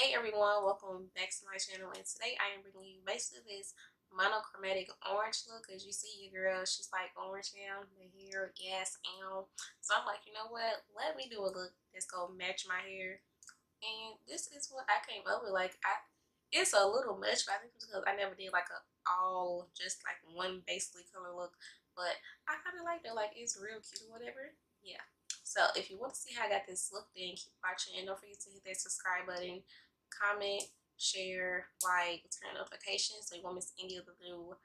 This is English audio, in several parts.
Hey everyone, welcome back to my channel, and today I am bringing you basically this monochromatic orange look. As you see, your girl, she's like orange now, the hair, yes, so I'm like, you know what, let me do a look that's gonna match my hair. And this is what I came up with. It's a little much, but I think it's because I never did like a all just like one basically color look, but I kind of like it. Like, it's real cute or whatever. Yeah. So if you want to see how I got this look, then keep watching, and don't forget to hit that subscribe button, comment, share, like, turn notifications so you won't miss any of the new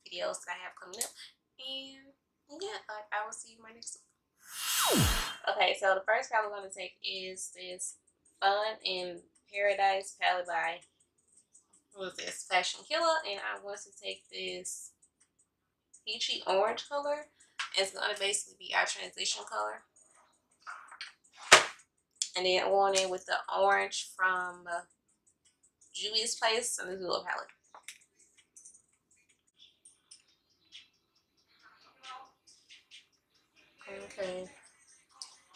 videos that I have coming up. And yeah, like, I will see you in my next look. Okay, so the first palette I'm going to take is this Fun in Paradise palette by, what is this, Fashion Killa, and I'm going to take this peachy orange color. It's going to basically be our transition color. And then I'm going in with the orange from Juvia's Place and the Zulu palette. Okay.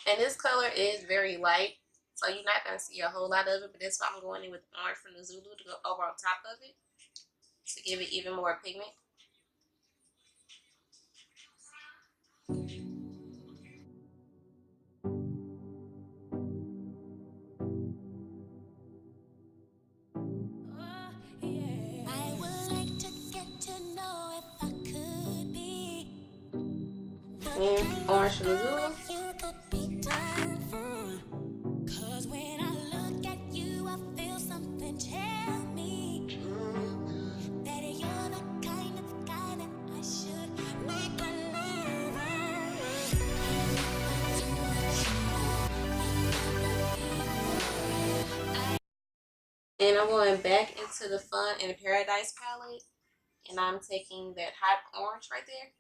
And this color is very light, so you're not going to see a whole lot of it, but that's why I'm going in with orange from the Zulu to go over on top of it to give it even more pigment. And orange from the Zulu. And I'm going back into the Fun in Paradise palette, and I'm taking that hot orange right there.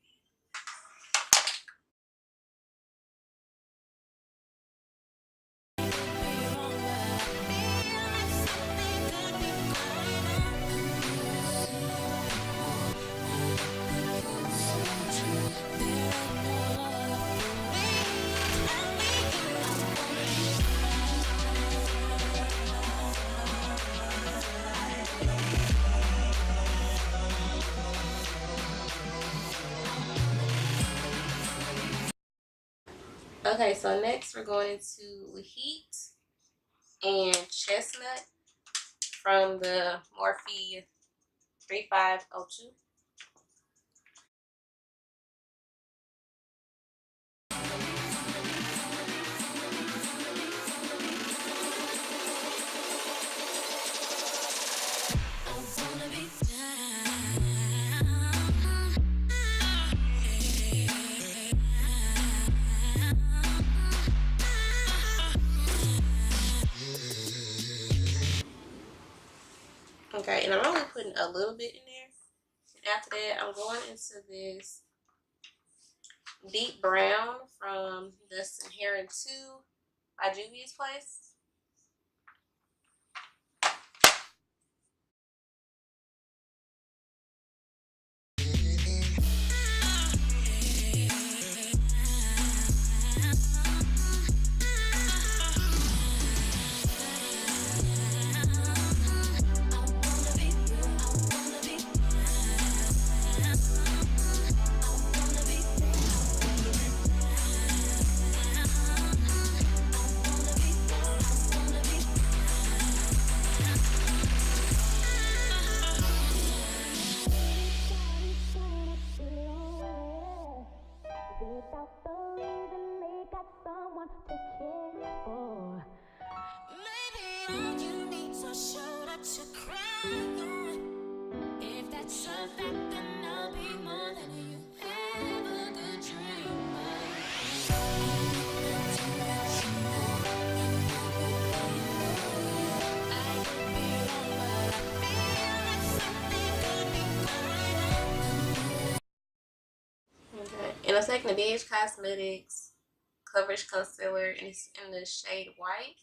Okay, so next we're going into Heat and Chestnut from the Morphe 3502. Okay, and I'm only putting a little bit in there. And after that, I'm going into this deep brown from the Saharan II by Juvia's Place. Without the reason they got someone to care for. Maybe all you need is a shoulder to cry on. If that's a fact, then I'll be more than you ever could dream of. I could be wrong, but I feel like something could be going on. Okay, and I'm taking the Nyx Cosmetics Coverage Concealer, and it's in the shade White.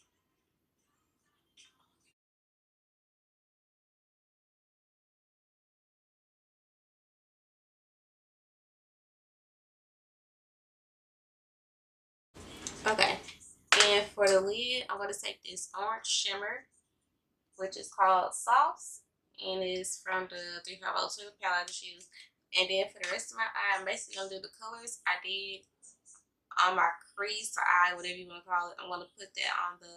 Okay, and for the lid, I'm going to take this orange shimmer which is called Sauce, and it's from the 3502 palette I just used. And then for the rest of my eye, I'm basically gonna do the colors I did on my crease or eye, whatever you want to call it. I'm gonna put that on the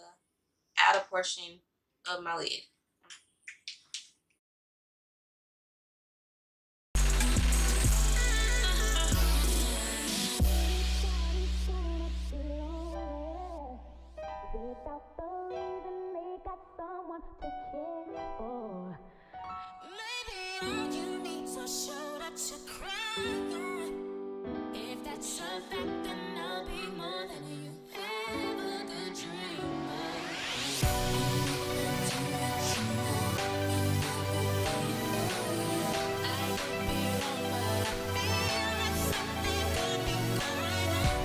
outer portion of my lid. Without the reason they got someone to care for. Maybe all you need is a shoulder to cry on. If that's a fact, then I'll be more than you ever could dream I could be wrong, but I feel like something could be going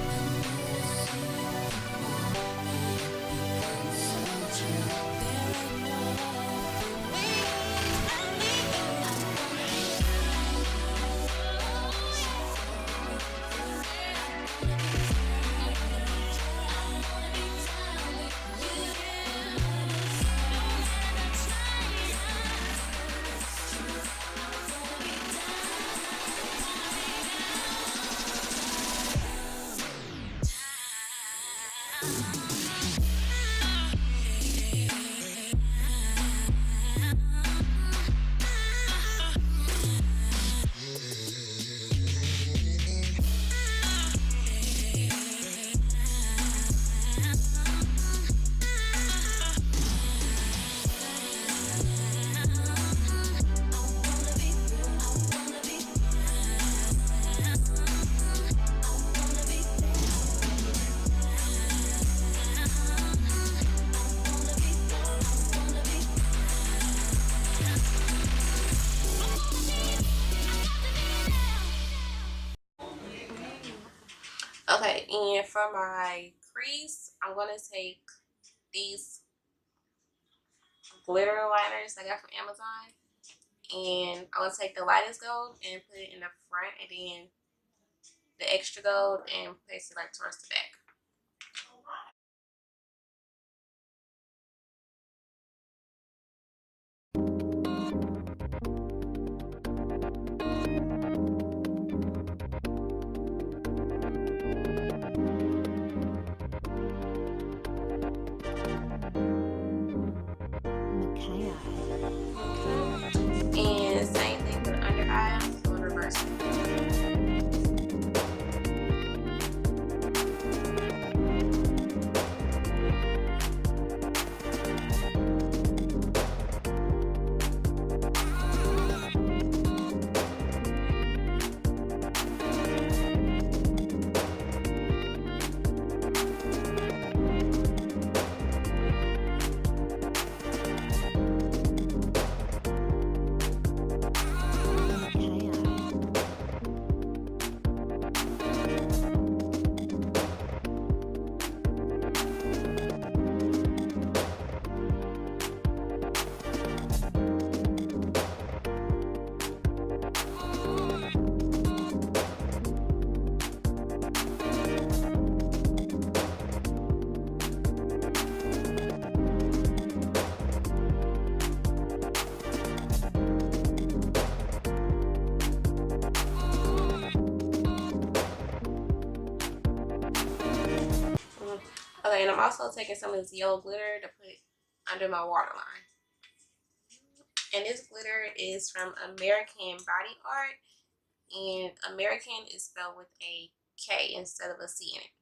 Okay, and for my crease, I'm gonna take these glitter liners I got from Amazon, and I'm gonna take the lightest gold and put it in the front, and then the extra gold and place it like towards the back. And same thing for the under eye, I'm doing reverse. Okay, and I'm also taking some of this yellow glitter to put under my waterline. And this glitter is from American Body Art, and American is spelled with a K instead of a C in it.